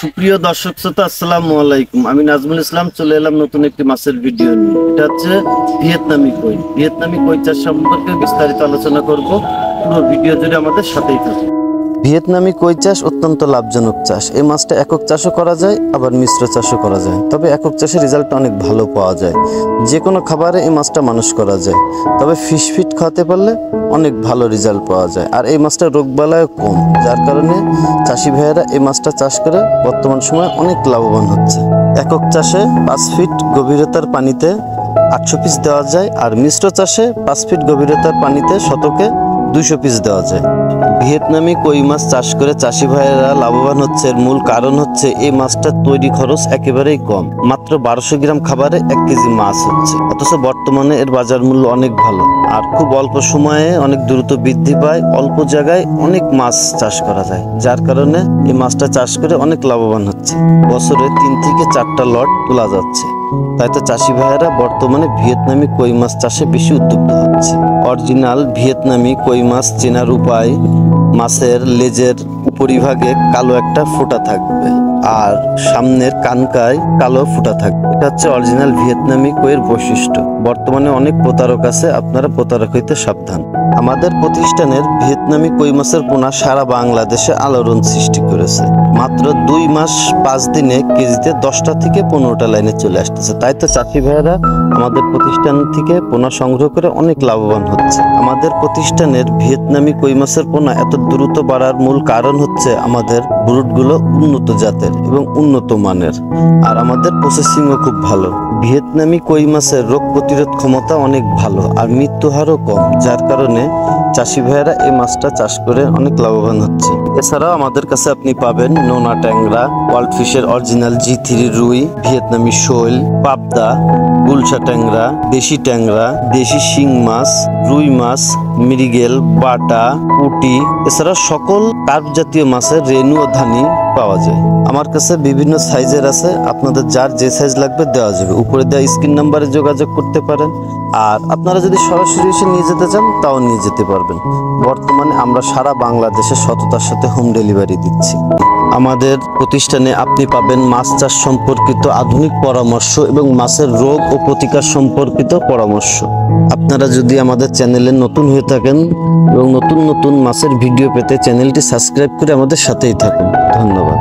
সুপ্রিয় দর্শক শ্রোতা, আসসালামু আলাইকুম। আমি নাজমুল ইসলাম চলে এলাম নতুন একটি মাছের ভিডিও নিয়ে। এটা হচ্ছে ভিয়েতনামি কই। ভিয়েতনামি কই চাষ সম্পর্কে বিস্তারিত আলোচনা করব। পুরো ভিডিও জুড়ে আমাদের সাথেই থাকুন। ভিয়েতনামি কই চাষ অত্যন্ত লাভজনক চাষ। এই মাছটা একক চাষও করা যায়, আবার মিশ্র চাষও করা যায়। তবে একক চাষের রেজাল্ট অনেক ভালো পাওয়া যায়। যে কোনো খাবারে এই মাছটা মানুষ করা যায়। তবে ফিশ ফিট খাওয়াতে পারলে অনেক ভালো রেজাল্ট পাওয়া যায়। আর এই মাছটা রোগবালাইও কম, যার কারণে চাষি ভাইয়েরা এই মাছটা চাষ করে বর্তমান সময়ে অনেক লাভবান হচ্ছে। একক চাষে 5 ফিট গভীরতার পানিতে 800 পিস দেওয়া যায়, আর মিশ্র চাষে 5 ফিট গভীরতার পানিতে শতকে 200 পিস দেওয়া যায়। ভিয়েতনামি কই মাছ চাষ করে চাষি ভাইয়েরা লাভবান হচ্ছে। এর মূল কারণ হচ্ছে এই মাছটা তৈরি খরচ একেবারেই কম। মাত্র 1200 গ্রাম খাবারে 1 কেজি মাছ হচ্ছে। অথচ বর্তমানে এর বাজার মূল্য অনেক ভালো, আর খুব অল্প সময়ে অনেক দ্রুত বৃদ্ধি পায়। অল্প জায়গায় অনেক মাছ চাষ করা যায়, যার কারণে এই মাছটা চাষ করে অনেক লাভবান হচ্ছে। বছরে 3 থেকে 4টা লট তোলা যাচ্ছে। তাই তো চাষি ভাইয়েরা বর্তমানে ভিয়েতনামি কই মাছ চাষে বেশি উদ্যুক্ত হচ্ছে। অরিজিনাল ভিয়েতনামি কই মাছ চেনার উপায়: মাছের লেজের উপরিভাগে কালো একটা ফোঁটা থাকবে, আর সামনের কানকায় কালো ফোঁটা থাকবে। এটা হচ্ছে অরিজিনাল ভিয়েতনামি কইয়ের বৈশিষ্ট্য। বর্তমানে অনেক প্রতারক আছে, আপনারা প্রতারক হইতে সাবধান। আমাদের প্রতিষ্ঠানের ভিয়েতনামি কই মাছের পোনা সারা বাংলাদেশে আলোড়ন সৃষ্টি করেছে। মাত্র 2 মাস 5 দিনে কেজিতে 10টা থেকে 15টা লাইনে চলে আসতেছে। তাই তো চাষি ভাইয়েরা আমাদের প্রতিষ্ঠান থেকে পোনা সংগ্রহ করে অনেক লাভবান হচ্ছে। আমাদের প্রতিষ্ঠানের ভিয়েতনামি কই মাছের পোনা এত দ্রুত বাড়ার মূল কারণ হচ্ছে আমাদের ব্রুডগুলো উন্নত জাতের এবং উন্নত মানের, আর আমাদের প্রসেসিংও খুব ভালো। ভিয়েতনামি কই মাছের রোগ প্রতিরোধ ক্ষমতা অনেক ভালো, আর মৃত্যু হারও কম, যার কারণে চাষি ভাইয়েরা এই মাছটা চাষ করে অনেক লাভবান হচ্ছে। এছাড়াও আমাদের কাছে আপনি পাবেন নোনা ট্যাংরা, ওয়ার্ল্ড ফিশের অরিজিনাল G3 রুই, ভিয়েতনামি শৈল, পাবদা, গুলশা ট্যাংরা, দেশি ট্যাংরা, দেশি শিং মাছ, রুই মাছ, মৃগেল, বাটা, পুঁটি, এছাড়া সকল কার্প জাতীয় মাছের রেনু ও ধানি পাওয়া যায়। আমার কাছে বিভিন্ন সাইজের আছে, আপনাদের যার যে সাইজ লাগবে দেওয়া যাবে। উপরে দেওয়া স্ক্রিন নাম্বারে যোগাযোগ করতে পারেন, আর আপনারা যদি সরাসরি এসে নিয়ে যেতে চান তাও নিয়ে যেতে পারবেন। বর্তমানে আমরা সারা বাংলাদেশে সততার সাথে হোম ডেলিভারি দিচ্ছি। আমাদের প্রতিষ্ঠানে আপনি পাবেন মাছ চাষ সম্পর্কিত আধুনিক পরামর্শ এবং মাছের রোগ ও প্রতিকার সম্পর্কিত পরামর্শ। আপনারা যদি আমাদের চ্যানেলে নতুন হয়ে থাকেন এবং নতুন নতুন মাছের ভিডিও পেতে চ্যানেলটি সাবস্ক্রাইব করে আমাদের সাথেই থাকুন। ধন্যবাদ।